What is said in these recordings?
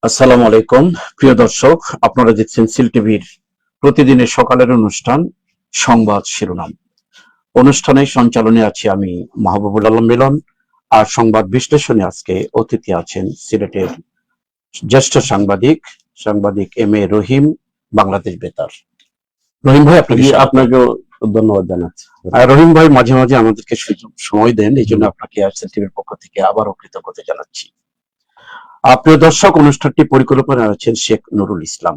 আসসালামু আলাইকুম প্রিয় দর্শক, আপনারা দেখছেন সিল টিভির প্রতিদিনের সকালের অনুষ্ঠান সংবাদ শিরোনাম। অনুষ্ঠানে সঞ্চালনে আছি আমি মাহবুবুল আলম মিলন। আর সংবাদ বিশ্লেষণে আজকে অতিথি আছেন সিলেটের জ্যেষ্ঠ সাংবাদিক সাংবাদিক এম এ রহিম, বাংলাদেশ বেতার। রহিম ভাই, আপনাকেও ধন্যবাদ জানাচ্ছি। রহিম ভাই মাঝে মাঝে আমাদেরকে সময় দেন, এই জন্য আপনাকে সিল টিভির পক্ষ থেকে আবারও কৃতজ্ঞতা জানাচ্ছি। প্রিয় দর্শক, অনুষ্ঠানটি পরিকল্পনা আছেন শেখ নুরুল ইসলাম।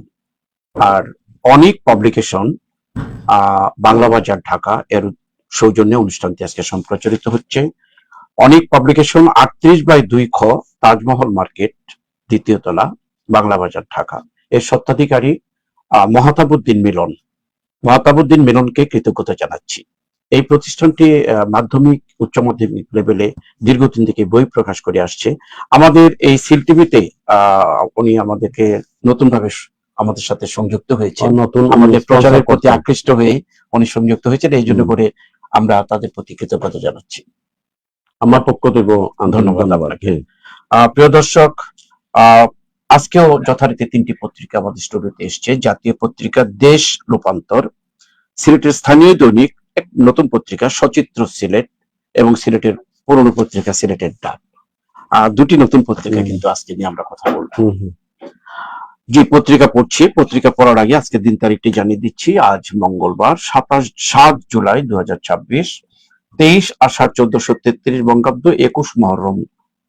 আর অনেক পাবলিকেশন বাংলা বাজার ঢাকা এর সৌজন্যে অনুষ্ঠানটি আজকে সম্প্রচারিত হচ্ছে। অনেক পাবলিকেশন 38/2 খ তাজমহল মার্কেট, দ্বিতীয় তলা, বাংলা বাজার ঢাকা এর স্বত্বাধিকারী মহাতাবুদ্দিন মিলনকে কৃতজ্ঞতা জানাচ্ছি। এই প্রতিষ্ঠানটি মাধ্যমিক উচ্চ মাধ্যমিক লেভেলে দীর্ঘদিন থেকে বই প্রকাশ করে আসছে। আমাদের এই সিল টিভিতে উনি আমাদেরকে নতুন ভাবে আমাদের সাথে সংযুক্ত হয়েছে, আমাদের প্রচারের প্রতি আকৃষ্ট হয়ে উনি সংযুক্ত হয়েছেন। এই জন্য করে আমরা তাদের প্রতি কৃতজ্ঞতা জানাচ্ছি। আমার পক্ষ থেকে ধন্যবাদ আপনাকে। প্রিয় দর্শক, আজকেও যথারীতি 3টি পত্রিকা আমাদের স্টুডিওতে এসছে। জাতীয় পত্রিকা দেশ রূপান্তর, সিলেটের স্থানীয় দৈনিক এক নতুন পত্রিকা সচিত্র সিলেট এবং সিলেটের পুরনো পত্রিকা সিলেটের ডাক। দুটি নতুন পত্রিকা কিন্তু আজকে নিয়ে আমরা কথা বলবো। যে পত্রিকা পড়ছি, পত্রিকা পড়ার আগে আজকে দিন তারিখটি জানিয়ে দিচ্ছি। আজ মঙ্গলবার 7 জুলাই 2026, 23 আষাঢ় 1433 বঙ্গাব্দ, 21 মহরম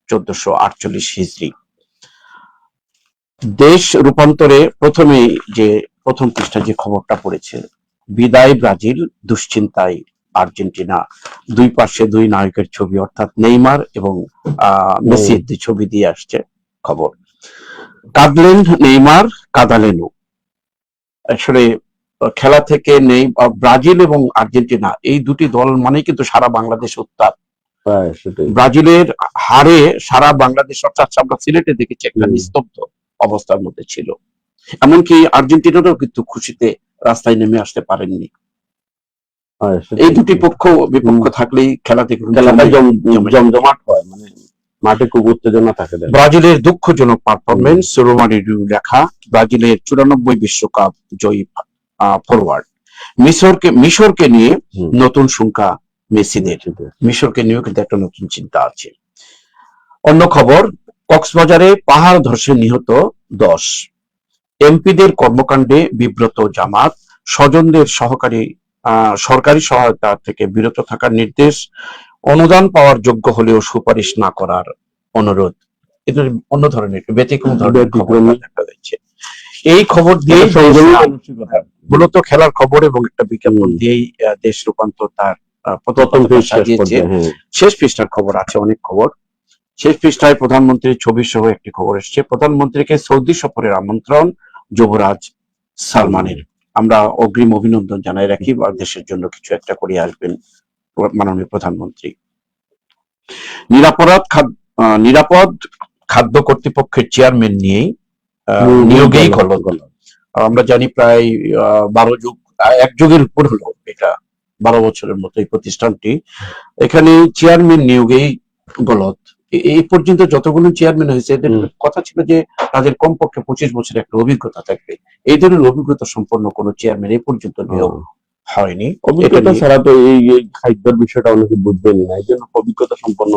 1448 হিজরি। দেশ রূপান্তরে প্রথমেই যে প্রথম পৃষ্ঠা যে খবরটা পড়েছে, বিদায় ব্রাজিল, দুশ্চিন্তায় আর্জেন্টিনা, দুই পাশে দুই নায়কের ছবি, অর্থাৎ নেইমার এবং মেসির দুই ছবি দিয়ে আসছে খবর। কাঁদলেন নেইমার, কাঁদালেনও। আসলে খেলা থেকে নেই ব্রাজিল এবং আর্জেন্টিনা এই দুটি দল মানে কিন্তু সারা বাংলাদেশ উত্তাপ। ব্রাজিলের হারে সারা বাংলাদেশ, অর্থাৎ আমরা সিলেটে দেখেছি একটা নিস্তব্ধ অবস্থার মধ্যে ছিল। এমনকি আর্জেন্টিনারও কিন্তু খুশিতে রাস্তায় নেমে আসতে পারেননি। এই দুটি পক্ষ বিপক্ষ থাকলেই খেলাতে জমজমাট হয়, মানে মাঠে খুব উত্তেজনা থাকে। ব্রাজিলের দুঃখজনক পারফরমেন্স, রোমারিও লেখা। ব্রাজিলের 94 বিশ্বকাপ জয়ী ফরওয়ার্ড। মিশরকে নিয়ে নতুন শঙ্কা মেসিদের। মিশরকে নিয়েও কিন্তু একটা নতুন চিন্তা আছে। অন্য খবর, কক্সবাজারে পাহাড় ধসে নিহত 10। এমপিদের কর্মকাণ্ডে বিব্রত জামাত, স্বজনদের সরকারি সহায়তা থেকে বিরত থাকার নির্দেশ, অনুদান পাওয়ার যোগ্য হলেও সুপারিশ না করার অনুরোধ। এটা অন্য ধরনের ব্যতিক্রম ধরনের খবর দেখা যাচ্ছে। এই খবর দিয়ে মূলত খেলার খবর এবং একটা বিজ্ঞাপন দিয়েই দেশ রূপান্তর তার শেষ পৃষ্ঠার খবর আছে। অনেক খবর শেষ পৃষ্ঠায় প্রধানমন্ত্রীর ছবি সহ একটি খবর এসছে। প্রধানমন্ত্রীকে সৌদি সফরের আমন্ত্রণ যুবরাজ সালমানের। আমরা অগ্রিম অভিনন্দন জানাই রাখি, দেশের জন্য কিছু একটা করে আসবেন মাননীয় প্রধানমন্ত্রী। নিরাপদ খাদ্য কর্তৃপক্ষের চেয়ারম্যান নিয়েই নিয়োগেই গলদ। আমরা জানি প্রায় 1 যুগের উপর হলো, এটা 12 বছরের মতো এই প্রতিষ্ঠানটি। এখানে চেয়ারম্যান নিয়োগেই গলদ। এই পর্যন্ত যতগুলো চেয়ারম্যান হয়েছে এদের কথা ছিল যে তাদের কমপক্ষে 25 বছরের একটা অভিজ্ঞতা থাকবে। এই ধরনের অভিজ্ঞতা সম্পন্ন কোন চেয়ারম্যান এই পর্যন্ত নিয়োগ হয়নি। অভিজ্ঞতা ছাড়া তো এই খাদ্যের বিষয়টা অনেকে বুঝবেনই না, এই জন্য অভিজ্ঞতা সম্পন্ন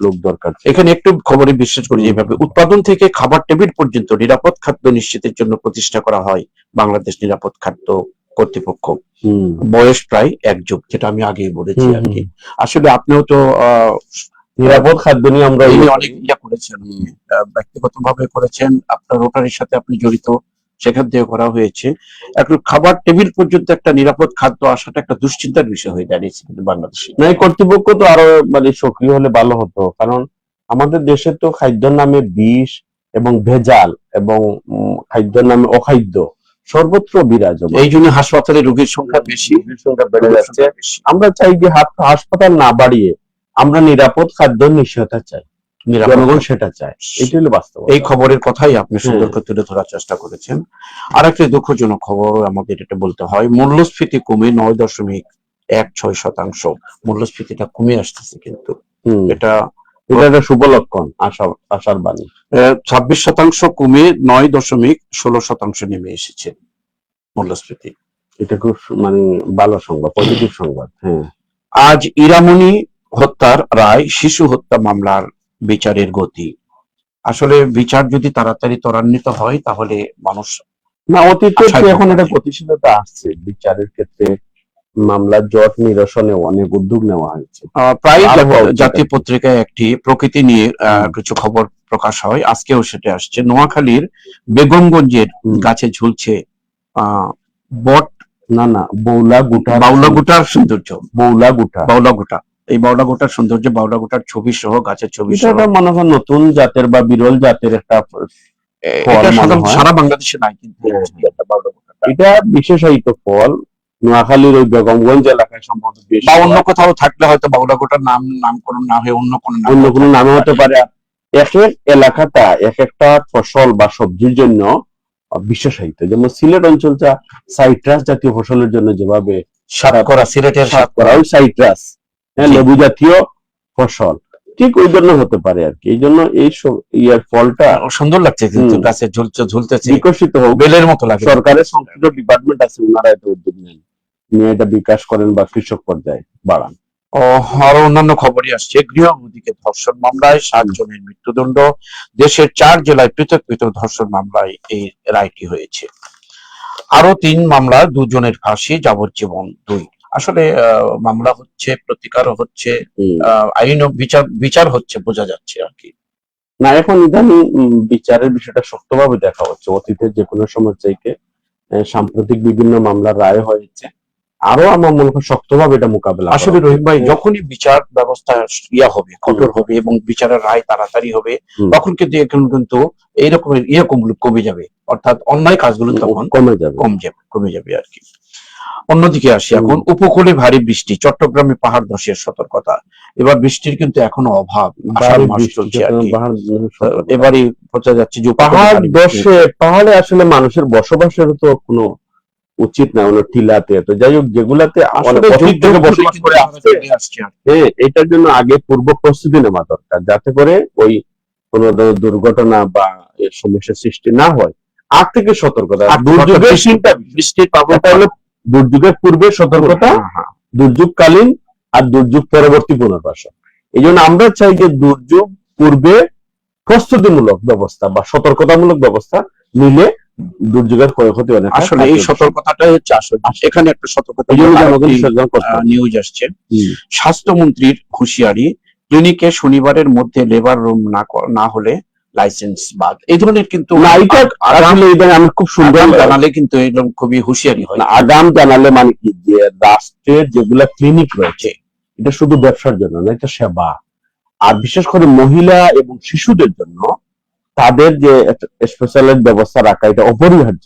লোক দরকার। এখানে একটু খবরে বিশ্বাস করি যেভাবে উৎপাদন থেকে খাবার টেবিল পর্যন্ত নিরাপদ খাদ্য নিশ্চিতের জন্য প্রতিষ্ঠা করা হয় বাংলাদেশ নিরাপদ খাদ্য কর্তৃপক্ষ। বয়স প্রায় 1 যুগ, যেটা আমি আগেই বলেছি আর কি। আসলে আপনিও তো নিরাপদ খাদ্য নিয়ে আমরা অনেক ইয়া করেছেন, ব্যক্তিগতভাবে করেছেন, আপনার রোটারির সাথে আপনি জড়িত, সেখান থেকে করা হয়েছে। এখন খাবার টেবিল পর্যন্ত একটা নিরাপদ খাদ্য আসাটা একটা দুশ্চিন্তার বিষয় হয়ে দাঁড়িয়েছে কিন্তু বাংলাদেশে। না, এই কর্তৃপক্ষ তো আরো মানে সক্রিয় হলে ভালো হতো, কারণ আমাদের দেশে তো খাদ্যের নামে বিষ এবং ভেজাল এবং খাদ্যের নামে অখাদ্য সর্বত্র বিরাজমান। এই জন্য হাসপাতালে রোগীর সংখ্যা বেড়ে যাচ্ছে। আমরা চাই যে হাসপাতাল না বাড়িয়ে আমরা নিরাপদ খাদ্য নিশ্চয়তা চাই, জনগণ সেটা চায়, এটি হলো বাস্তব। এই খবরের কথাই আপনি সুন্দর করে তুলে ধরার চেষ্টা করেছেন। আর একটা দুঃখজনক খবর আমাদের এটা বলতে হয়, মূল্যস্ফীতি কমে 9.16%। মূল্যস্ফীতিটা কমে আসতেছে, কিন্তু এটা এটা একটা শুভ লক্ষণ, আশার বাণী। 26% কমে 9.16% নেমে এসেছে মূল্যস্ফীতি। এটা খুব মানে ভালো সংবাদ, পজিটিভ সংবাদ। হ্যাঁ, আজ ইরামনি হত্যার রায়, শিশু হত্যা মামলার বিচারের গতি। আসলে বিচার যদি তাড়াতাড়ি ত্বরান্বিত হয় তাহলে মানুষ না অতীতে আশায় এখন এটা প্রকাশে। গতিশীলতা আসছে বিচারের ক্ষেত্রে, মামলার জট নিরসনে অনেক উদ্যোগ নেওয়া হয়েছে। প্রায় আরো হওয়া উচিত জাতীয় আর কি। পত্রিকায় একটি প্রকৃতি নিয়ে কিছু খবর প্রকাশ হয়, আজকেও সেটা আসছে। নোয়াখালীর বেগমগঞ্জের গাছে ঝুলছে বট, না না, বৌলাগুটার বাউলাগুটার সৌন্দর্য, বৌলাগুটা বাউলাগুটা, এই বাউলাগুটার সৌন্দর্য, বাউলাগুটার ছবি সহ, গাছের ছবি এটা সহ। একটা মনে হয় নতুন জাতের বা বিরল জাতের একটা ফল এটা মনে সাধারণত হয়। সারা বাংলাদেশে নাই কিন্তু হ্যাঁ, একটা বাউলাগুটাটা। এটা বিশেষায়িত ফল, নোয়াখালীর ওই বেগমগঞ্জ এলাকায় সম্ভবত বেশি বা অন্য হয়। কোথাও থাকলে হয়তো বাউলাগুটার নামকরণ না হয়ে অন্য কোনো অন্য কোনো নামে হতে পারে। এক এক এলাকাটা এক একটা ফসল বা সবজির জন্য বিশেষায়িত। যেমন সিলেট অঞ্চলটা সাইট্রাস জাতীয় ফসলের জন্য যেভাবে সাতকরা, সিলেটের সাতকরা ওই সাইট্রাস, হ্যাঁ, জি। লেবু জাতীয় ফসল, ঠিক ওই জন্য হতে পারে আর কি। এই জন্য এই ইয়ার ফলটা সুন্দর লাগছে কিন্তু গাছে ঝুলতেছে, বিকশিত হোক, বেলের মতো লাগে। সরকারের সংশ্লিষ্ট ডিপার্টমেন্ট আছে, ওনারা এটা উদ্যোগ নেন, নিয়ে এটা বিকাশ করেন বা কৃষক পর্যায়ে বাড়ান। আরো অন্যান্য খবরই আসছে। গৃহবধূকে ধর্ষণ মামলায় 7 জনের মৃত্যুদণ্ড। দেশের 4 জেলায় পৃথক পৃথক ধর্ষণ মামলায় এই রায়টি হয়েছে। আরো 3 মামলা, 2 জনের ফাঁসি, যাবজ্জীবন 2। আসলে মামলা হচ্ছে, প্রতিকারও হচ্ছে, আইন ও বিচার হচ্ছে, বোঝা যাচ্ছে আর কি। না এখন ইদানিং বিচারের বিষয়টা শক্তভাবে দেখা হচ্ছে, অতীতের যে কোনো সময় চাইতে সাম্প্রতিক বিভিন্ন মামলার রায় হয়েছে, আরো আমার মনে হয় শক্তভাবে এটা মোকাবেলা করা আসলে উচিত। রহিম ভাই, যখনই বিচার ব্যবস্থা হবে, কঠোর হবে এবং বিচারের রায় তাড়াতাড়ি হবে, তখন কিন্তু এরকম কমে যাবে, অর্থাৎ অন্যায় কাজগুলো তখন কমে যাবে আর কি। অন্যদিকে আসি এখন, উপকূলে ভারী বৃষ্টি, চট্টগ্রামে পাহাড় ধসের সতর্কতা। এবার বৃষ্টির কিন্তু এখনো অভাব, আষাঢ় মাস চলছে আর কি। এবারই বোঝা যাচ্ছে যে পাহাড় ধসে, পাহাড়ে আসলে মানুষের বসবাসের তো কোনো উচিত না, কোনো টিলাতে তো যাই হোক, যেগুলাতে অতীত থেকে বসবাস করে আসছে, এটার জন্য আগে পূর্ব প্রস্তুতি নেওয়া দরকার, যাতে করে ওই কোনো দুর্ঘটনা বা সমস্যার সৃষ্টি না হয়। আগ থেকে সতর্কতা, দুর্যোগের চিন্তা, বৃষ্টির পাবনা হলে দুর্যোগের পূর্বে সতর্কতা, দুর্যোগকালীন আর দুর্যোগ পরবর্তী পুনর্বাসন। এই জন্য আমরা চাই যে দুর্যোগ পূর্বে প্রস্তুতিমূলক ব্যবস্থা বা সতর্কতামূলক ব্যবস্থা নিলে দুর্যোগের ক্ষয়ক্ষতি অনেক। আসলে এই সতর্কতাটাই হচ্ছে আসলে এখানে একটা সতর্কতা নিউজ আসছে। স্বাস্থ্যমন্ত্রীর হুঁশিয়ারি, ক্লিনিকে শনিবারের মধ্যে লেবার রুম না হলে লাইসেন্স বাদ। এই ধরনের কিন্তু আমি খুব সুন্দর জানালে কিন্তু এরকম খুবই হুঁশিয়ারি হয়। আগাম জানালে মানে কি, যে রাষ্ট্রের যেগুলা ক্লিনিক রয়েছে এটা শুধু ব্যবসার জন্য না, এটা সেবা। আর বিশেষ করে মহিলা এবং শিশুদের জন্য তাদের যে স্পেশালাইজ ব্যবস্থা রাখা, এটা অপরিহার্য।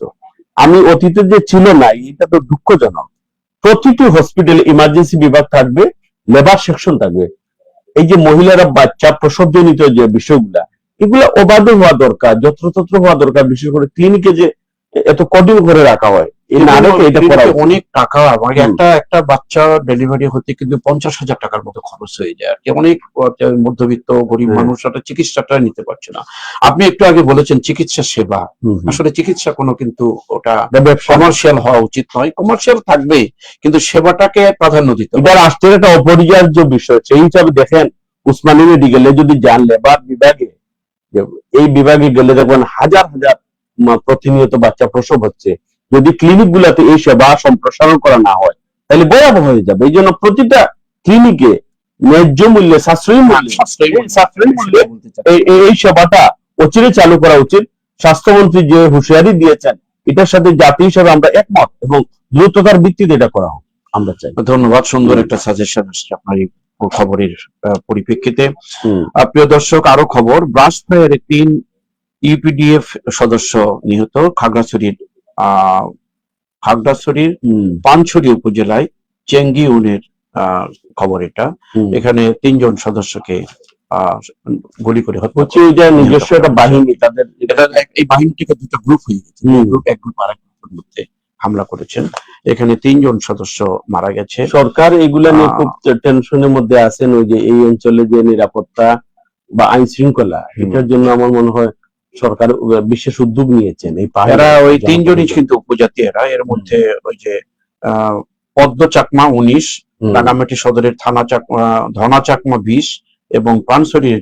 আমি অতীতে যে ছিল না, এটা তো দুঃখজনক। প্রতিটি হসপিটালে ইমার্জেন্সি বিভাগ থাকবে, লেবার সেকশন থাকবে। এই যে মহিলারা বাচ্চা প্রসবজনিত যে বিষয়গুলা, এগুলা অবাধে হওয়া দরকার, যত্রতত্র হওয়া দরকার। বিশেষ করে ক্লিনিকে যে এত কঠিন করে রাখা হয়, অনেক টাকা, একটা বাচ্চা ডেলিভারি হতে কিন্তু 50,000 টাকার মতো খরচ হয়ে যায় আর কি। অনেক মধ্যবিত্ত গরিব মানুষরা চিকিৎসাটা নিতে পারছে না। আপনি একটু আগে বলেছেন চিকিৎসা সেবা, আসলে চিকিৎসা কোনো কিন্তু ওটা কমার্শিয়াল হওয়া উচিত নয়। কমার্শিয়াল থাকবে কিন্তু সেবাটাকে প্রাধান্য দিতে হবে। এটা রাষ্ট্রের একটা অপরিহার্য বিষয়। সেই হিসাবে দেখেন, উসমানী মেডিকেলে যদি যান, লেবার বিভাগে, এই বিভাগে গেলে দেখবেন হাজার হাজার প্রতিনিয়ত বাচ্চা প্রসব হচ্ছে। যদি ক্লিনিক গুলাতে এই সেবা সম্প্রসারণ করা না হয় তাহলে ভয়াবহ হয়ে যাবে। এই জন্য প্রতিটা ক্লিনিকে ন্যায্য মূল্যে, সাশ্রয়ী মূল্যে এই সেবাটা অচিরে চালু করা উচিত। স্বাস্থ্যমন্ত্রী যে হুঁশিয়ারি দিয়েছেন, এটার সাথে জাতি হিসাবে আমরা একমত এবং দ্রুততার ভিত্তিতে এটা করা হোক আমরা চাই। ধন্যবাদ, সুন্দর একটা সাজেশন আসছে আপনার এই খবরের পরিপ্রেক্ষিতে। প্রিয় দর্শক, আরো খবর, ব্রাস্ট ফায়ারে 3 ইউপিডিএফ সদস্য নিহত। খাগড়াছড়ির পানছড়ি উপজেলায় চেঙ্গি ইউনিয়নের খবর এটা। এখানে 3 জন সদস্যকে গুলি করে হত্যা করা। নিজস্ব একটা বাহিনী, তাদের এই বাহিনীটিকে 2টা গ্রুপ হয়ে গেছে, এক গ্রুপ আর এক গ্রুপের মধ্যে হামলা করেছেন। এখানে 3 জন সদস্য মারা গেছে। সরকার এগুলা নিয়ে খুব টেনশনের মধ্যে আছেন। ওই যে এই অঞ্চলে যে নিরাপত্তা বা আইন শৃঙ্খলা, এটার জন্য আমার মনে হয় সরকার বিশেষ উদ্যোগ নিয়েছেন। এই এরা ওই তিনজনই কিন্তু উপজাতি, এরা এর মধ্যে ওই যে পদ্ম চাকমা 19, রাঙামাটি সদরের ধনা চাকমা 20 এবং পানছড়ির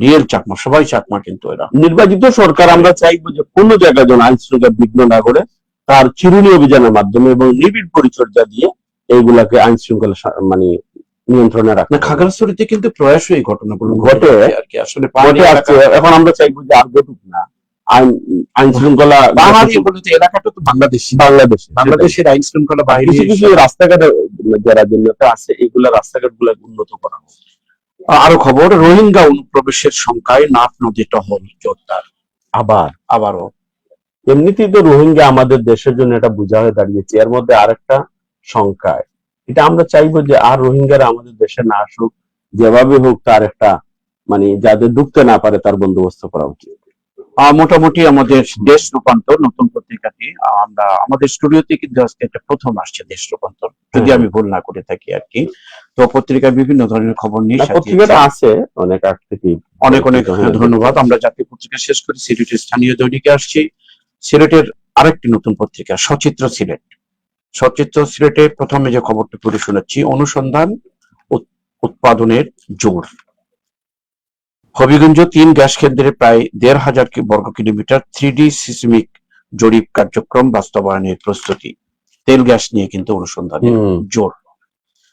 রিয়েল চাকমা, সবাই চাকমা কিন্তু এরা। নির্বাচিত সরকার আমরা চাইবো যে কোন জায়গায় যেন আইন শৃঙ্খলা বিঘ্ন না করে তার চিরুনি অভিযানের মাধ্যমে এবং নিবিড় পরিচর্যা দিয়ে এইগুলাকে আইন শৃঙ্খলা মানে নিয়ন্ত্রণে রাখে। খাগড়াছড়িতে কিন্তু প্রায়শই এই ঘটনাগুলো ঘটে আর কি, আসলে এখন আমরা চাইবো যে আর ঘটুক না। আইন শৃঙ্খলা বলতে এলাকাটা তো বাংলাদেশের আইন শৃঙ্খলা বাহিনী কিছু কিছু রাস্তাঘাটে যারা জন্য আছে এগুলা রাস্তাঘাট গুলা উন্নত করা হোক। আরো খবর, রোহিঙ্গা অনুপ্রবেশের সংখ্যায় নাফ নদী টহল জোরদার। আবারও এমনিতেই তো রোহিঙ্গা আমাদের দেশের জন্য এটা বোঝা হয়ে দাঁড়িয়েছে, এর মধ্যে আরেকটা সংখ্যায়। এটা আমরা চাইবো যে আর রোহিঙ্গারা আমাদের দেশে না আসুক, যেভাবে হোক তার একটা মানে যাদের ঢুকতে না পারে তার বন্দোবস্ত করা উচিত। মোটামুটি আমাদের দেশ রূপান্তর নতুন পত্রিকাটি আমরা আমাদের স্টুডিওতে কিন্তু আজকে এটা প্রথম আসছে, দেশ রূপান্তর, যদি আমি ভুল না করে থাকি আর কি। তো পত্রিকায় বিভিন্ন ধরনের খবর নিয়ে পত্রিকাটা আছে অনেক আগ থেকে। অনেক ধন্যবাদ। আমরা জাতীয় পত্রিকা শেষ করে সিলেটের স্থানীয় দৈনিকে আসছি। সিলেটের আরেকটি নতুন পত্রিকা সচিত্র সিলেট। সচিত্র সিলেটে প্রথমে যে খবরটি পড়ে শোনাচ্ছি, অনুসন্ধান উৎপাদনের জোর। হবিগঞ্জ 3 গ্যাস কেন্দ্রে প্রায় 1,500 বর্গ কিলোমিটার 3D সিসমিক জরিপ কার্যক্রম বাস্তবায়নের প্রস্তুতি। তেল গ্যাস নিয়ে কিন্তু অনুসন্ধানের জোর।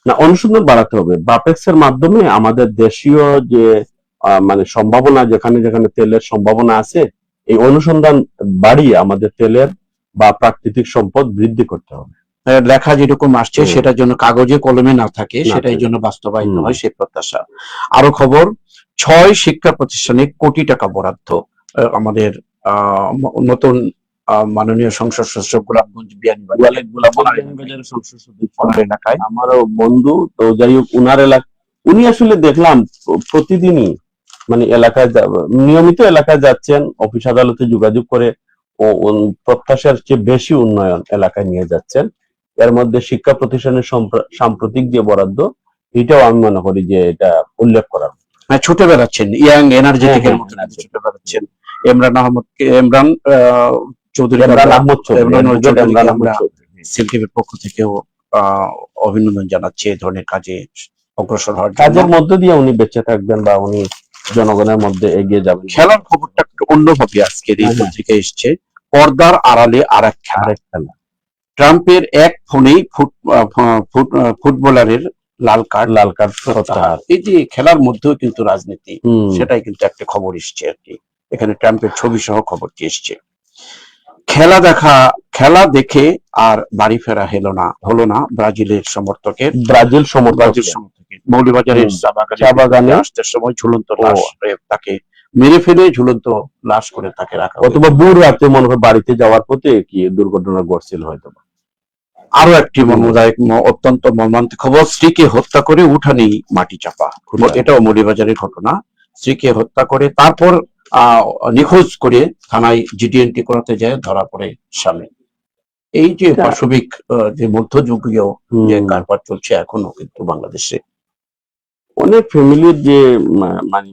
না, অনুসন্ধান বাড়াতে হবে বাপেক্স এর মাধ্যমে। আমাদের দেশীয় যে মানে সম্ভাবনা, যেখানে যেখানে তেলের সম্ভাবনা আছে, এই অনুসন্ধান বাড়িয়ে আমাদের তেলের বা প্রাকৃতিক সম্পদ বৃদ্ধি করতে হবে। লেখা যেরকম আসছে সেটার জন্য কাগজে কলমে না থাকে, সেটাই জন্য বাস্তবায়িত হয় সেই প্রত্যাশা। আরো খবর, 6 শিক্ষা প্রতিষ্ঠানে কোটি টাকা বরাদ্দ। আমাদের নতুন মাননীয় সংসদ সদস্য গোলাপগঞ্জ বিয়ানীবাজারের সংসদ সদস্য এলাকায় আমারও বন্ধু, তো যাই হোক উনার এলাকা, উনি আসলে দেখলাম প্রতিদিনই মানে এলাকায় নিয়মিত এলাকায় যাচ্ছেন, অফিস আদালতে যোগাযোগ করে প্রত্যাশার চেয়ে বেশি উন্নয়ন এলাকায় নিয়ে যাচ্ছেন। এর মধ্যে শিক্ষা প্রতিষ্ঠানের সাম্প্রতিক যে বরাদ্দ, এটাও আমি মনে করি যে এটা উল্লেখ করার। ছুটে বেড়াচ্ছেন ইয়াং এনার্জেটিকের মতো ছুটে বেড়াচ্ছেন ইমরান চৌধুরী, আমরা সিলটিভির পক্ষ থেকেও অভিনন্দন জানাচ্ছি এই ধরনের কাজে অগ্রসর হওয়ার। কাজের মধ্য দিয়ে উনি বেঁচে থাকবেন বা উনি জনগণের মধ্যে এগিয়ে যাবেন। খেলার খবরটা একটু অন্যভাবে আজকের এই পত্রিকায় এসছে, পর্দার আড়ালে আরেক খেলা। ট্রাম্পের এক ফোনেই ফুটবলারের লাল কার্ড প্রত্যাহার। এই যে খেলার মধ্যেও কিন্তু রাজনীতি, সেটাই কিন্তু একটা খবর এসছে আর কি। এখানে ট্রাম্পের ছবি সহ খবরটি এসছে। খেলা দেখে আর বাড়ি ফেরা হলো না ব্রাজিলের সমর্থকের। ব্রাজিল সমর্থকের মৌলভীবাজারের চা বাগানে আসতে সময় ঝুলন্ত লাশ, তাকে মেরে ফেলে ঝুলন্ত লাশ করে তাকে রাখা, অথবা দূর রাতে মনে হয় বাড়িতে যাওয়ার পথে কি দুর্ঘটনা ঘটছিল হয়তো। আরো একটি মর্মদায়ক অত্যন্ত মর্মান্তিক খবর, স্ত্রীকে হত্যা করে উঠানি মাটি চাপা। এটাও মৌলভীবাজারের ঘটনা। স্ত্রীকে হত্যা করে তারপর নিখোঁজ করে থানায় জিডিএনটি করাতে যায়, ধরা পড়ে স্বামী। এই যে পাশবিক যে মধ্যযুগীয় যে কারবার চলছে এখনো কিন্তু বাংলাদেশে অনেক ফ্যামিলির যে মানে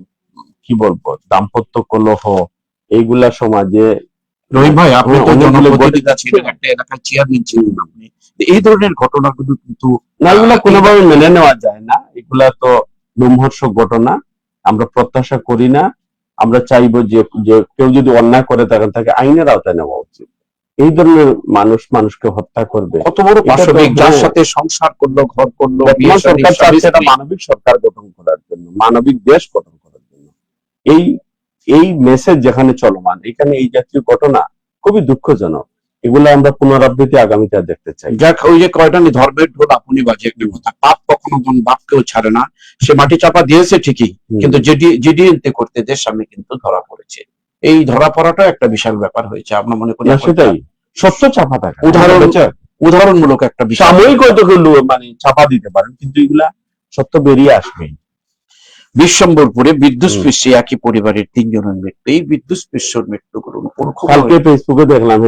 কি বলবো দাম্পত্য কলহ, এইগুলা সমাজে। রহিম ভাই, আপনি তো জনপ্রতিনিধি ছিলেন, একটা এলাকার চেয়ারম্যান ছিলেন আপনি, এই ধরনের ঘটনাগুলো কিন্তু না, এগুলা কোনোভাবে মেনে নেওয়া যায় না। এগুলা তো লোমহর্ষক ঘটনা, আমরা প্রত্যাশা করি না। আমরা চাইবো যে কেউ যদি অন্যায় করে থাকেন তাকে আইনের আওতায় নেওয়া উচিত। এই ধরনের মানুষকে হত্যা করবে, কত বড় পাশবিক, যার সাথে সংসার করলো, ঘর করলো, মানবিক সরকার গঠন করার জন্য, মানবিক দেশ গঠন করার জন্য এই মেসেজ যেখানে চলমান, এখানে এই জাতীয় ঘটনা খুবই দুঃখজনক। এগুলো আমরা পুনরাবৃত্তি আগামীতে দেখতে চাই। যাক, ওই যে কয়টানি ধর্মের ঢোল আপনি বাজে একটা কথা, পাপ কখনো বাপকেও ছাড়ে না। সে মাটি চাপা দিয়েছে ঠিকই, কিন্তু জিডিএনটি করতে দেশ সামনে কিন্তু ধরা পড়েছে। এই ধরা পড়াটা একটা বিশাল ব্যাপার হয়েছে। আপনার মনে করি সেটাই সত্য চাপা থাকা উদাহরণমূলক একটা বিষয়, সাময়িক হয়তো মানে চাপা দিতে পারেন, কিন্তু এগুলা সত্য বেরিয়ে আসবে। বিশ্বম্বরপুরে বিদ্যুৎ স্পৃষ্টে একই পরিবারের 3 জনের মৃত্যু। এই বিদ্যুৎ স্পৃষ্টর মৃত্যুগুলো কালকে ফেসবুকে দেখলাম,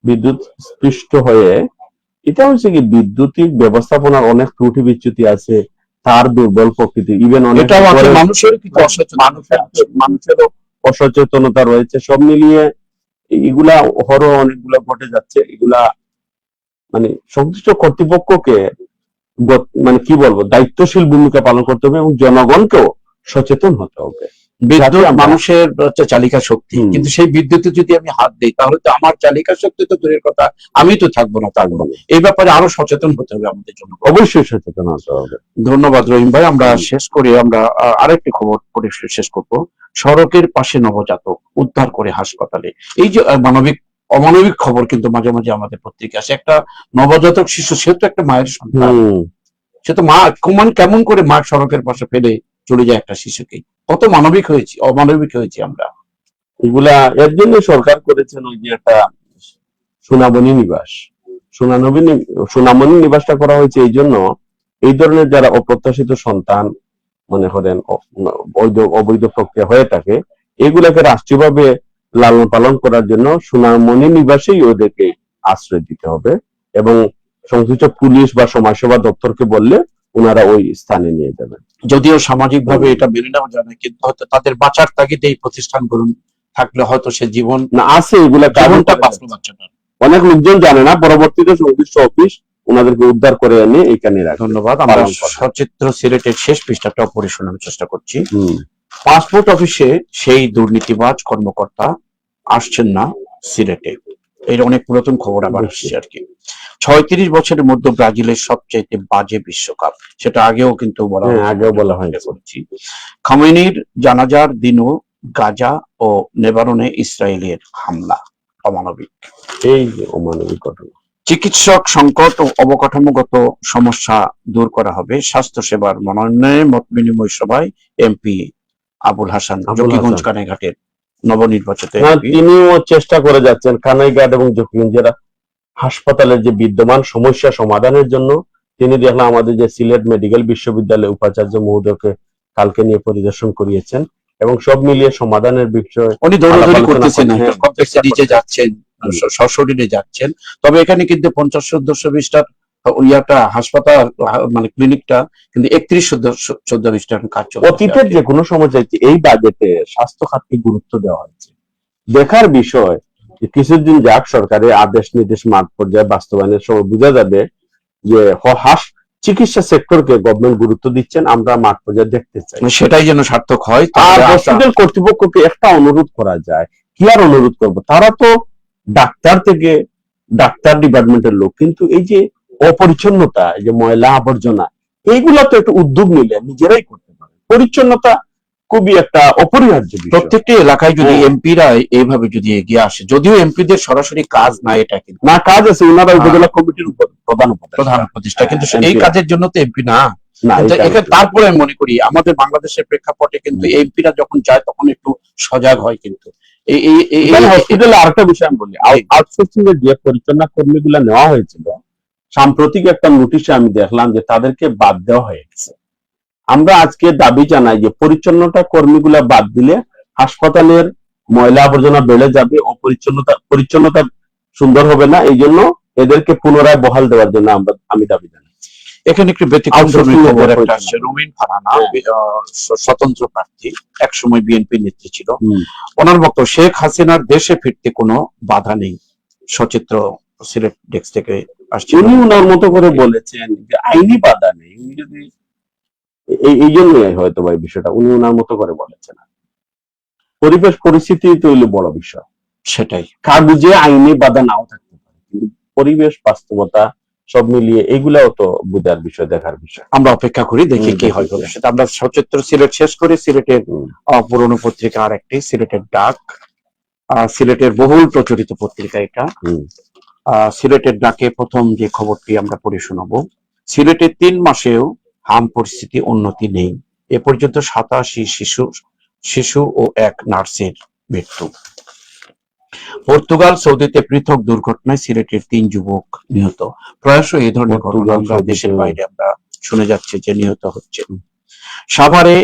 বিদ্যুৎ স্পৃষ্ট হয়ে, এটা হচ্ছে কি বিদ্যুতিক ব্যবস্থাপনার অনেক ত্রুটি বিচ্যুতি আছে, তার দুর্বল প্রকৃতি, ইভেন এটাও আছে মানুষের কিন্তু মানুষেরও অসচেতনতা রয়েছে, সব মিলিয়ে এগুলা হরও অনেকগুলা ঘটে যাচ্ছে। এগুলা মানে সংশ্লিষ্ট কর্তৃপক্ষকে মানে কি বলবো, দায়িত্বশীল ভূমিকা পালন করতে হবে এবং জনগণকেও সচেতন হতে হবে। বিদ্যুৎ মানুষের হচ্ছে চালিকা শক্তি, কিন্তু সেই বিদ্যুতে যদি আমি হাত দিই তাহলে তো আমার চালিকা শক্তি তো দূরের কথা, আমি তো থাকবো না। এই ব্যাপারে আরো সচেতন হতে হবে আমাদের জন্য, অবশ্যই সচেতন হতে হবে। ধন্যবাদ রহিম ভাই। আমরা শেষ করে আমরা আরেকটি খবর পড়ে শেষ করবো। সড়কের পাশে নবজাতক উদ্ধার করে হাসপাতালে। এই যে অমানবিক খবর কিন্তু মাঝে মাঝে আমাদের পত্রিকা আসে। একটা নবজাতক শিশু, সে তো একটা মায়ের সন্তান, সে তো মা কেমন করে মা সড়কের পাশে ফেলে চলে যায় একটা শিশুকে। কত অমানবিক হয়েছি আমরা। এগুলা এর জন্য সরকার করেছেন ওই যে একটা সোনামণি নিবাস, সোনামণি নিবাসটা করা হয়েছে এই জন্য, এই ধরনের যারা অপ্রত্যাশিত সন্তান মনে করেন অবৈধ প্রক্রিয়া হয়ে থাকে, এগুলাকে রাষ্ট্রীয়ভাবে লালন পালন করার জন্য সোনামণি নিবাসেই ওদেরকে আশ্রয় দিতে হবে এবং সংশ্লিষ্ট পুলিশ বা সমাজসেবা দপ্তরকে বললে ওনারা ওই স্থানে নিয়ে যাবেন। যদিও সামাজিক ভাবে এটা মেনে নেওয়া যায় না, কিন্তু হয়তো তাদের বাঁচার তাগিদে এই প্রতিষ্ঠানগুলো থাকলে হয়তো সে জীবন না আছে, এগুলা জীবনটা বাঁচলো বাচ্চাটার। অনেক লোকজন জানে না, পরবর্তীতে সংশ্লিষ্ট অফিস ওনাদেরকে উদ্ধার করে এনে এখানে রাখে। ধন্যবাদ। আমরা সচিত্র সিলেটের শেষ পৃষ্ঠাটা পড়ে শোনানোর চেষ্টা করছি। পাসপোর্ট অফিসে সেই দুর্নীতিবাজ কর্মকর্তা আসছেন না সিলেটে। এর অনেক পুরাতন খবর আবার আসছে আর কি। 36 বছরের মধ্যে ব্রাজিলের সবচেয়ে বাজে বিশ্বকাপ, সেটা আগেও কিন্তু বলা হয়েছে। খামেনির জানাজার দিনও গাজা ও লেবাননে ইসরায়েলের হামলা অমানবিক। এই যে অমানবিক ঘটনা। চিকিৎসক সংকট ও অবকাঠামোগত সমস্যা দূর করা হবে। স্বাস্থ্য সেবার মনোন্নয়নে মত বিনিময় সভায় এমপি আবুল হাসান, জকিগঞ্জ কানাইঘাটের নবনির্বাচিত। তিনিও চেষ্টা করে যাচ্ছেন কানাইঘাট এবং জকিগঞ্জের হাসপাতালের যে বিদ্যমান সমস্যা সমাধানের জন্য। তিনি দেখলাম আমাদের যে সিলেট মেডিকেল বিশ্ববিদ্যালয়ের উপাচার্য মহোদয়কে কালকে নিয়ে পরিদর্শন করিয়েছেন এবং সব মিলিয়ে সমাধানের বিষয়ে উনি দৌড়াদৌড়ি করতেছেন, কমপ্লেক্সে নিচে যাচ্ছেন, সশরীরে যাচ্ছেন। তবে এখানে কিন্তু 50 সদস্যবিশটার ইয়াটা হাসপাতাল মানে ক্লিনিকটা কিন্তু 31 সদস্যবিশটার কাজ চলছে। অতীতের যে কোনো সময় চাইছে এই বাজেটে স্বাস্থ্য খাতকে গুরুত্ব দেওয়া হয়েছে। দেখার বিষয় কিছুদিন যাক সরকারের আদেশ নির্দেশ মাঠ পর্যায়ে বাস্তবায়নের সময় বোঝা যাবে যে চিকিৎসা সেক্টরকে গভর্নমেন্ট গুরুত্ব দিচ্ছেন, আমরা মাঠ পর্যায়ে দেখতে চাই, সেটাই যেন সার্থক হয়। আর হসপিটাল কর্তৃপক্ষকে একটা অনুরোধ করা যায়, কি আর অনুরোধ করবো, তারা তো ডাক্তার ডিপার্টমেন্টের লোক, কিন্তু এই যে অপরিচ্ছন্নতা, এই যে ময়লা আবর্জনা, এইগুলা তো একটু উদ্যোগ নিলে নিজেরাই করতে পারে। পরিচ্ছন্নতা খুবই একটা অপরিহার্য বিষয়। প্রত্যেকটি এলাকায় যদি এমপিরা এইভাবে যদি এগিয়ে আসে, যদিও এমপিদের সরাসরি কাজ না, এটা কিন্তু না, কাজ আছে, ওনারা উপজেলা কমিটির প্রধান উপদেষ্টা, কিন্তু এই কাজের জন্য তো এমপি না। তারপরে আমি মনে করি আমাদের বাংলাদেশের প্রেক্ষাপটে কিন্তু এমপিরা যখন যায় তখন একটু সজাগ হয়। কিন্তু হসপিটালে আরেকটা বিষয় আমি বলি, আউটসোর্সিং এর যে পরিচ্ছন্ন কর্মীগুলা নেওয়া হয়েছিল, সাম্প্রতিক একটা নোটিশে আমি দেখলাম যে তাদেরকে বাদ দেওয়া হয়ে গেছে। আমরা আজকে দাবি জানাই যে পরিচ্ছন্নতা কর্মীগুলা বাদ দিলে হাসপাতালের ময়লা আবর্জনা বেড়ে যাবে, পরিচ্ছন্নতা সুন্দর হবে না। এই জন্য এদেরকে পুনরায় বহাল দেওয়ার জন্য আমি দাবি জানাই। এখানে একটু ব্যতিক্রম খবর একটা আসছে। রুমিন ফারহানা স্বতন্ত্র প্রার্থী, একসময় বিএনপি নেত্রী ছিল। ওনার বক্তব্য, শেখ হাসিনার দেশে ফিরতে কোনো বাধা নেই। সচিত্র সিলেট ডেস্ক থেকে আসছে। উনি ওনার মতো করে বলেছেন যে আইনি বাধা নেই, উনি যদি এই জন্যই হয়তো ভাই বিষয়টা উনি ওনার মতো করে বলেছেন। পরিবেশ পরিস্থিতি তো হইলো বড় বিষয়, সেটাই। কাগজে আইনি বাধা নাও থাকতে পারে, কিন্তু পরিবেশ বাস্তবতা সব মিলিয়ে এগুলাও তো বুঝার বিষয়, দেখার বিষয়। আমরা অপেক্ষা করি, দেখি কি হয় ভবিষ্যতে। আমরা সচিত্র সিলেট শেষ করে সিলেটের পুরনো পত্রিকা আর একটি, সিলেটের ডাক, সিলেটের বহুল প্রচলিত পত্রিকা এটা। সিলেটের ডাকে প্রথম যে খবরটি আমরা পড়ে শোনাবো। সিলেটের 3 মাসেও হাম পরিস্থিতি উন্নতি নেই, এ পর্যন্ত 87 শিশু ও 1 নার্সের মৃত্যু। পর্তুগাল সৌদিতে পৃথক দুর্ঘটনায় সিলেটের 3 যুবক নিহত। প্রায়শই এই ধরনের ঘটনা আমরা দেশের বাইরে আমরা শুনে যাচ্ছে যে নিহত হচ্ছে। সাভারে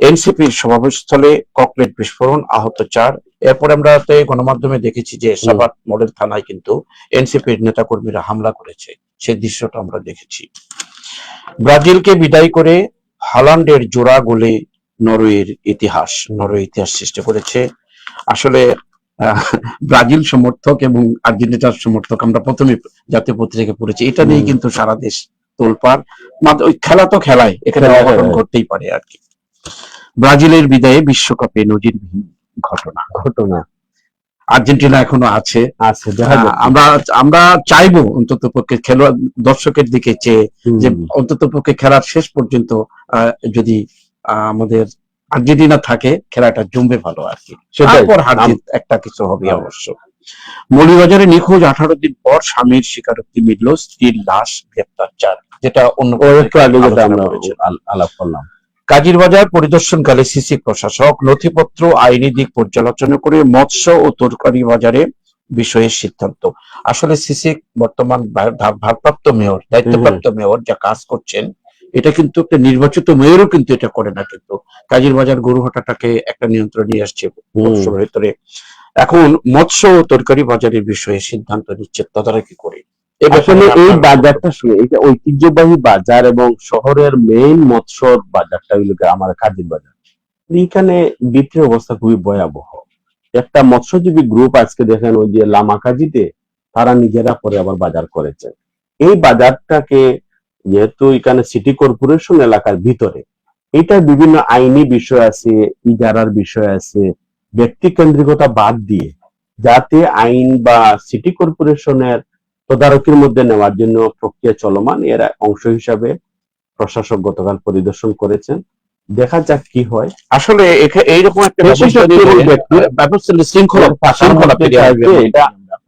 এনসিপির সমাবেশস্থলে ককলেট বিস্ফোরণ, আহত 4। এরপর আমরা গণমাধ্যমে দেখেছি যে সাভার মডেল থানায় কিন্তু এনসিপির নেতাকর্মীরা হামলা করেছে, সেই দৃশ্যটা আমরা দেখেছি। ব্রাজিলকে বিদায় করে হালান্ডের জোড়া গোলে নরওয়ের ইতিহাস সৃষ্টি করেছে। আসলে ব্রাজিল সমর্থক এবং আর্জেন্টিনার সমর্থক আমরা প্রথমে জাতীয় পত্রিকা পড়েছি, এটা নিয়ে কিন্তু সারা দেশ তোলপাড়। ওই খেলা তো খেলায়, এখানে অঘটন ঘটতেই পারে আর কি। ব্রাজিলের বিদায়ে বিশ্বকাপে নজিরবিহীন ঘটনা। আর্জেন্টিনা এখনো আছে। আমরা চাইবো অন্তত পক্ষে খেলোয়াড় দর্শকের দিকে চেয়ে যে অন্তত পক্ষে খেলার শেষ পর্যন্ত যদি আমাদের আর্জেন্টিনা থাকে, খেলাটা জমবে ভালো আর কি। তারপর হার জিত একটা কিছু হবে অবশ্য। মৌলভীবাজারে নিখোঁজ 18 দিন পর স্বামীর স্বীকারোক্তি মিলল, স্ত্রীর লাশ গ্রেপ্তার 4। যেটা অন্য আলাপ করলাম। কাজিরবাজার পরিদর্শনকালে সিসি প্রশাসক নথিপত্র আইনি দিক পর্যালোচনা করে মৎস্য ও তরকারি বাজারে বিষয়ের সিদ্ধান্ত। আসলে সিসি বর্তমান ভারপ্রাপ্ত মেয়র, দায়িত্বপ্রাপ্ত মেয়র যা কাজ করছেন, এটা কিন্তু একটা নির্বাচিত মেয়রও কিন্তু এটা করে না। কিন্তু কাজিরবাজার গরুহাটাটাকে একটা নিয়ন্ত্রণ নিয়ে আসছে ভেতরে। এখন মৎস্য ও তরকারি বাজারের বিষয়ে সিদ্ধান্ত নিচ্ছে তদারকি করে। আসলে এই বাজারটা এটা ঐতিহ্যবাহী বাজার এবং শহরের মেইন মৎস্য বাজারটা হইল আমার কাজির বাজার। এখানে বিক্রির অবস্থা খুবই ভয়াবহ। একটা মৎস্যজীবী গ্রুপ আজকে দেখেন ওই যে লামাকাজিতে তারা নিজেরা পরে আবার বাজার করেছে। এই বাজারটাকে যেহেতু এখানে সিটি কর্পোরেশন এলাকার ভিতরে, এটা বিভিন্ন আইনি বিষয় আছে, ইজারার বিষয় আছে, ব্যক্তি কেন্দ্রিকতা বাদ দিয়ে যাতে আইন বা সিটি কর্পোরেশনের তদারকির মধ্যে নেওয়ার জন্য প্রক্রিয়া চলমান, এর অংশ হিসাবে প্রশাসক গতকাল পরিদর্শন করেছেন। দেখা যাক কি হয়। আসলে এইরকম একটা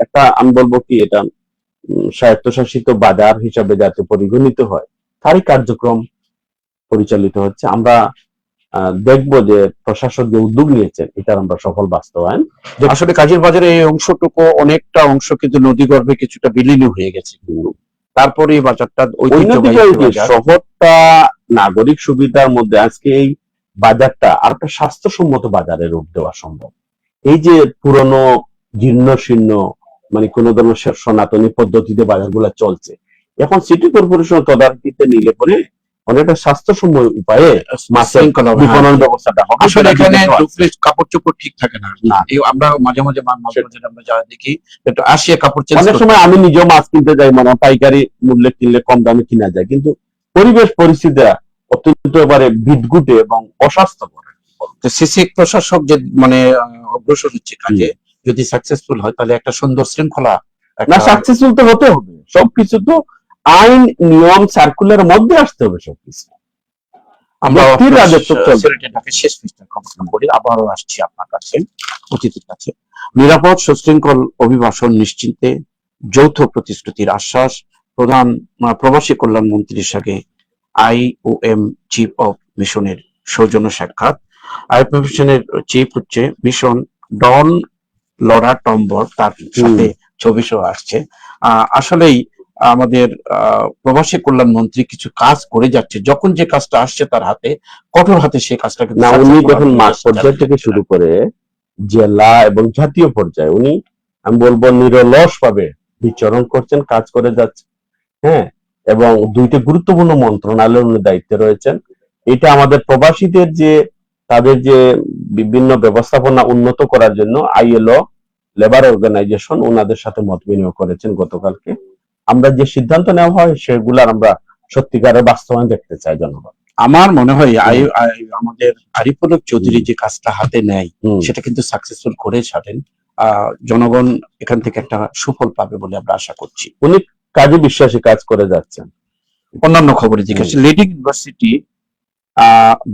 একটা আমি বলবো কি, এটা স্বায়ত্তশাসিত বাজার হিসাবে যাতে পরিগণিত হয়, তারই কার্যক্রম পরিচালিত হচ্ছে। আমরা দেখবো যে প্রশাসক যে উদ্যোগ নিয়েছেন এটার আমরা সফল বাস্তবায়ন। আসলে কাজের বাজারে এই অংশটুকু অনেকটা অংশ কিন্তু নদী গর্ভে কিছুটা বিলীন হয়ে গেছে। তারপরে এই বাজারটা শহরটা নাগরিক সুবিধার মধ্যে আজকে এই বাজারটা আর একটা স্বাস্থ্যসম্মত বাজারে রূপ দেওয়া সম্ভব। এই যে পুরনো জীর্ণ শীর্ণ মানে কোন ধরনের সনাতনী পদ্ধতিতে বাজারগুলা চলছে, এখন সিটি কর্পোরেশন তদারকিতে নিলে পরে অনেকটা স্বাস্থ্যসম্মত উপায়ে বিপণন ব্যবস্থাটা হবে। আসলে এখানে কাপড় চোপড় ঠিক থাকে না। আমরা মাঝে মাঝে আমরা যা দেখি একটু আসিয়া কাপড় চেঞ্জ। অনেক সময় আমি নিজেও মাছ কিনতে যাই, মানে পাইকারি মূল্যে কিনলে কম দামে কিনা যায়, কিন্তু পরিবেশ পরিস্থিতিটা অত্যন্ত এবারে বিদঘুটে এবং অস্বাস্থ্যকর। সিসি প্রশাসক যে মানে অগ্রসর হচ্ছে কাজে, যদি সাকসেসফুল হয় তাহলে একটা সুন্দর শৃঙ্খলা। না, সাকসেসফুল তো হতে হবে, সবকিছু তো আইন নিয়ম সার্কুলার মধ্যে আসতে হবে সবকিছু। আমরা শেষ পৃষ্ঠার খবর করি, আবারও আসছি আপনার কাছে, অতিথির কাছে। নিরাপদ সুশৃঙ্খল অভিবাসন নিশ্চিন্তে যৌথ প্রতিশ্রুতির আশ্বাস। প্রবাসী কল্যাণ মন্ত্রীর সঙ্গে IOM চিফ অফ মিশনের সৌজন্য সাক্ষাৎ। IOM মিশনের চিফ হচ্ছে মিশন ডন লরা টম্বর, তার সাথে ছবি সহ আসছে। আসলেই আমাদের প্রবাসী কল্যাণ মন্ত্রী কিছু কাজ করে যাচ্ছে, যখন যে কাজটা আসছে তার হাতে, কঠোর হাতে সেই কাজটা কিন্তু উনি যখন মাঠ পর্যায় থেকে শুরু করে জেলা এবং জাতীয় পর্যায়ে উনি আমি বলবো নিরলস ভাবে বিচরণ করছেন, কাজ করে যাচ্ছে। হ্যাঁ, এবং দুইটা গুরুত্বপূর্ণ মন্ত্রণালয়ের দায়িত্বে রয়েছেন। এটা আমাদের প্রবাসীদের যে তাদের যে বিভিন্ন ব্যবস্থাপনা উন্নত করার জন্য ILO লেবার অর্গানাইজেশন ওনাদের সাথে মত বিনিময় করেছেন গতকালকে। আমরা যে সিদ্ধান্ত নেওয়া হয় সেগুলার আমরা সত্যিকারের বাস্তবায়ন দেখতে চাই জনগণ। আমার মনে হয় আমাদের আরিফুল চৌধুরী যে কাজটা হাতে নেয় সেটা কিন্তু সাকসেসফুল করে ছাড়েন। জনগণ এখান থেকে একটা সুফল পাবে বলে আমরা আশা করছি। উনি কাজে বিশ্বাসী কাজ করে যাচ্ছেন। অন্যান্য খবরে জিজ্ঞাসা, লিডিং ইউনিভার্সিটি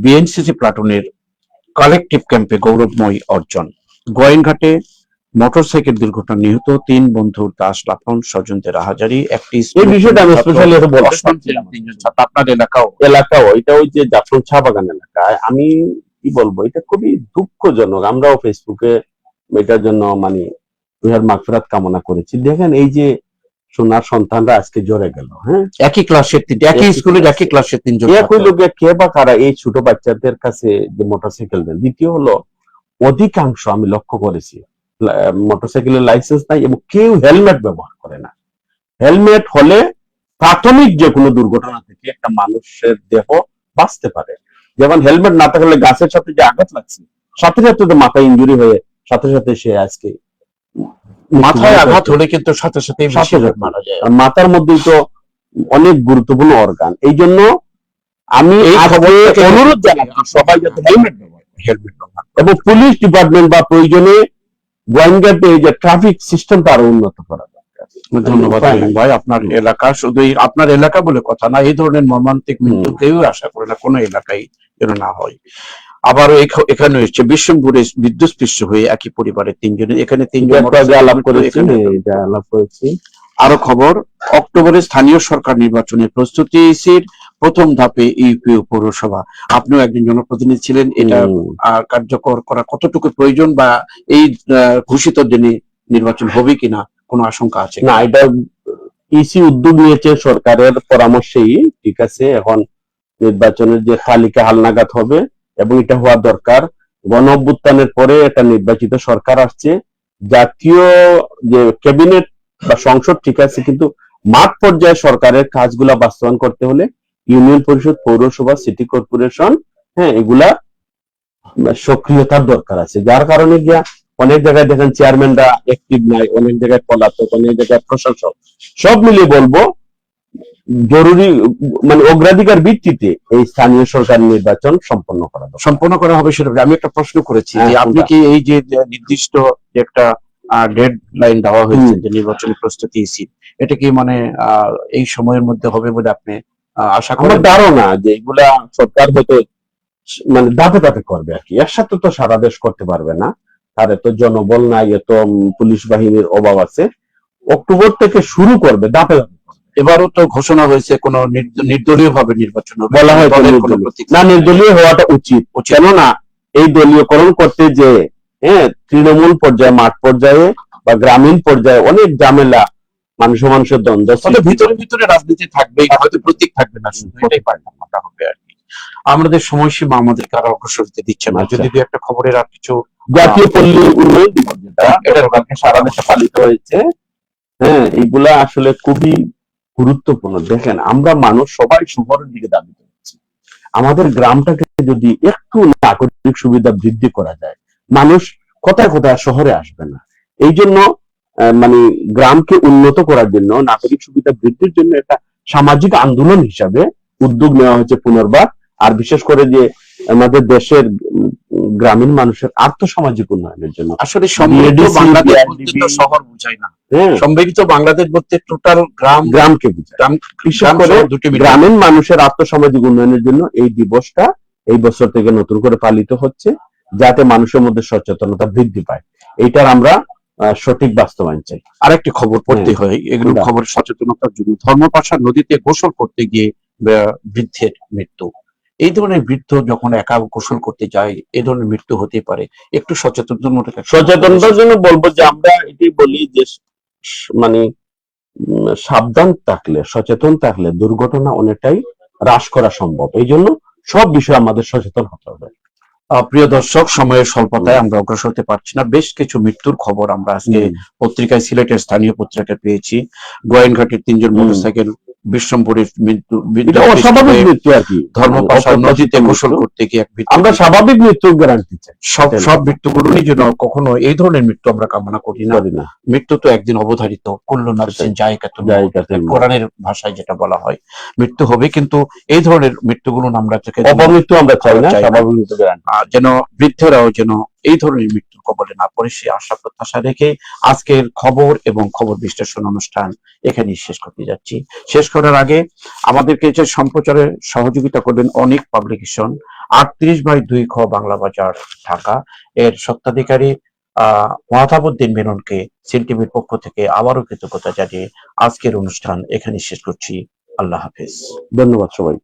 BNCC প্লাটুনের কালেকটিভ ক্যাম্পে গৌরবময় অর্জন। গোয়াইনঘাটে মোটরসাইকেল দুর্ঘটনা নিহত 3 বন্ধুর দাস লাফন, স্বজনদের আহাজারি। একটি এই বিষয়টা আমি স্পেশালি আপনার এলাকাও এটা ওই যে জাফলং চা বাগান এলাকায়, আমি কি বলবো, এটা খুবই দুঃখজনক। আমরাও ফেসবুকে এটার জন্য মানে মাগফিরাত কামনা করেছি। দেখেন এই যে সোনার সন্তানরা আজকে জ্বরে গেল। হ্যাঁ, একই ক্লাসের একই স্কুলের একই ক্লাসের 3 জন। একই লোকে কে বা কারা এই ছোট বাচ্চাদের কাছে যে মোটরসাইকেল দেন। দ্বিতীয় হলো অধিকাংশ আমি লক্ষ্য করেছি মোটরসাইকেলের লাইসেন্স নাই এবং কেউ হেলমেট ব্যবহার করে না। হেলমেট হলে প্রাথমিক যে কোনো দুর্ঘটনা থেকে একটা মানুষের দেহ বাঁচতে পারে। যেমন হেলমেট না থাকলে গাছের সাথে যে আঘাত লাগছে, সাথে সাথে তো মাথায় ইনজুরি হয়ে সাথে সাথে সে আজকে মাথায় আঘাত হলে কিন্তু সাথে সাথে মারা যায়। আর মাথার মধ্যেই তো অনেক গুরুত্বপূর্ণ অর্গান। এই জন্য আমি এই খবরটাকে অনুরোধ জানাচ্ছি সবাই যাতে হেলমেট ব্যবহার এবং পুলিশ ডিপার্টমেন্ট বা প্রয়োজনে গোয়েন্দাতে যে ট্রাফিক সিস্টেমটা আরো উন্নত করা দরকার। ধন্যবাদ ভাই। আপনার এলাকা শুধু আপনার এলাকা বলে কথা না, এই ধরনের মর্মান্তিক মৃত্যু কেউ আশা করে না কোনো এলাকায় যেন না হয়। আবার এখানে এসছে বিশ্বমপুরে বিদ্যুৎ স্পৃষ্ট হয়ে একই পরিবারের তিনজনের, এখানে তিনজন আলাপ করেছি। আরো খবর, অক্টোবরে স্থানীয় সরকার নির্বাচনের প্রস্তুতি, ইসির প্রথম ধাপে ইউপিও পৌরসভা। আপনিও একজন জনপ্রতিনিধি ছিলেন, এটা কার্যকর করা কতটুকু প্রয়োজন বা এই ঘোষিত দিনে নির্বাচন হবে কিনা কোনো আশঙ্কা আছে? না, এটা ইসি উদ্যোগ নিয়েছে সরকারের পরামর্শেই, ঠিক আছে। এখন নির্বাচনের যে তালিকা হালনাগাদ হবে এবং এটা হওয়া দরকার। গণ অভ্যুত্থানের পরে একটা নির্বাচিত সরকার আসছে, জাতীয় যে ক্যাবিনেট বা সংসদ ঠিক আছে, কিন্তু মাঠ পর্যায়ে সরকারের কাজগুলা বাস্তবায়ন করতে হলে ইউনিয়ন পরিষদ, পৌরসভা, সিটি কর্পোরেশন, হ্যাঁ, এগুলা সক্রিয়তার দরকার আছে। যার কারণে গিয়া অনেক জায়গায় দেখেন চেয়ারম্যানরা অ্যাক্টিভ নাই, অনেক জায়গায় পলাতক, অনেক জায়গায় প্রশাসক। সব মিলিয়ে বলবো জরুরি মানে অগ্রাধিকার ভিত্তিতে এই স্থানীয় সরকার নির্বাচন সম্পন্ন করা হবে। সেটা আমি একটা প্রশ্ন করেছি যে আপনি কি এই যে নির্দিষ্ট একটা ডেড লাইন দেওয়া হয়েছে যে নির্বাচনী প্রস্তুতি ইসি, এটা কি মানে এই সময়ের মধ্যে হবে বলে আপনি আশা করেন? আমার ধারণা যে এগুলা সরকার হয়তো মানে ধাপে ধাপে করবে আর কি, একসাথে তো সারা দেশ করতে পারবে না, আর এত জনবল নাই, এত পুলিশ বাহিনীর অভাব আছে। অক্টোবর থেকে শুরু করবে ধাপে ধাপে। এবারও তো ঘোষণা হয়েছে কোন নির্দলীয় ভাবে নির্বাচন হবে, বলা হয় না, নির্দলীয় হওয়াটা উচিত। কেননা এই দলীয়করণ করতে যে তৃণমূল পর্যায়ে, মাঠ পর্যায়ে বা গ্রামীণ পর্যায়ে অনেক ঝামেলা, মানুষের দ্বন্দ্ব, ভিতরে ভিতরে রাজনীতি থাকবে, হয়তো প্রতীক থাকবে না, শুধু এটাই পাল্টাপাল্টা হবে আর কি। আমাদের সময়সীমা আমাদেরকে আরো অগ্রসর হতে দিচ্ছে না। যদি দু একটা খবরের আর কিছু, জাতীয় পল্লী উন্নয়ন দিবস যেটা এটার কারণে সারা দেশে পালিত হয়েছে, হ্যাঁ, এগুলা আসলে খুবই গুরুত্বপূর্ণ। দেখেন, আমরা মানুষ সবাই শহরের দিকে দাবি করছি, আমাদের গ্রামটাকে যদি একটু নাগরিক সুবিধা বৃদ্ধি করা যায়, মানুষ কোথায় কোথায় শহরে আসবে না। এই জন্য মানে গ্রামকে উন্নত করার জন্য, নাগরিক সুবিধা বৃদ্ধির জন্য একটা সামাজিক আন্দোলন হিসাবে উদ্যোগ নেওয়া হয়েছে পুনর্বার। আর বিশেষ করে যে আমাদের দেশের গ্রামীণ মানুষের আর্থসামাজিক উন্নয়নের জন্য। আসলে সমৃদ্ধ বাংলাদেশ বলতে তো শহর বোঝায় না, সমৃদ্ধ বাংলাদেশ বলতে টোটাল গ্রামকে বোঝায়। বিশেষ করে গ্রামীণ মানুষের আর্থসামাজিক উন্নয়নের জন্য এই দিবসটা এই বছর থেকে নতুন করে পালিত হচ্ছে, যাতে মানুষের মধ্যে সচেতনতা বৃদ্ধি পায়। এইটার আমরা সঠিক বাস্তবায়ন চাই। আরেকটি খবর পড়তে হয়, এগুলো খবর সচেতনতার জন্য। ধর্মপাশা নদীতে গোসল করতে গিয়ে বৃদ্ধের মৃত্যু। এই ধরনের বৃদ্ধ যখন একা গোসল করতে যায়, এই ধরনের মৃত্যু হতে পারে। একটু সচেতনতার জন্য বলবো যে আমরা এটি বলি যে মানে সাবধান থাকলে, সচেতন থাকলে দুর্ঘটনা অনেকটাই হ্রাস করা সম্ভব। এই জন্য সব বিষয়ে আমাদের সচেতন হতে হবে। প্রিয় দর্শক, সময়ের স্বল্পতায় আমরা অগ্রসর হতে পারছি না। বেশ কিছু মৃত্যুর খবর আমরা আজকে পত্রিকায়, সিলেটের স্থানীয় পত্রিকায় পেয়েছি। গোয়েনঘাটের 3 জন মোটরসাইকেল, বিশ্বমপুরের মৃত্যু, অস্বাভাবিক মৃত্যু আর কি, ধর্মপাশা নদীতে গোসল করতে গিয়ে এক মৃত্যু। আমরা স্বাভাবিক মৃত্যুর গ্যারান্টি চাই। সব মৃত্যুগুলোরই জন্য কখনো এই ধরনের মৃত্যু আমরা কামনা করি না। মৃত্যু তো একদিন অবধারিত, কুল্লু নাফসিন যায়কাতুল মউত, কোরআনের ভাষায় যেটা বলা হয়, মৃত্যু হবে। কিন্তু এই ধরনের মৃত্যুগুলো আমরা অপমৃত্যু আমরা চাই না, স্বাভাবিক মৃত্যু যেন বৃদ্ধরাও যেন এই ধরনের মৃত্যুর কবলে না পড়ে, সে আশা প্রত্যাশা রেখে আজকের খবর এবং খবর বিশ্লেষণ অনুষ্ঠান এখানেই শেষ করতে যাচ্ছি। শেষ করার আগে আমাদেরকে যে সম্প্রচারে সহযোগিতা করবেন অনেক পাবলিকেশন, 38/2 খ বাংলা বাজার, ঢাকা, এর স্বত্বাধিকারী মহাতাবউদ্দিন মেননকে সিল টিভির পক্ষ থেকে আবারও কৃতজ্ঞতা জানিয়ে আজকের অনুষ্ঠান এখানেই শেষ করছি। আল্লাহ হাফেজ। ধন্যবাদ সবাই।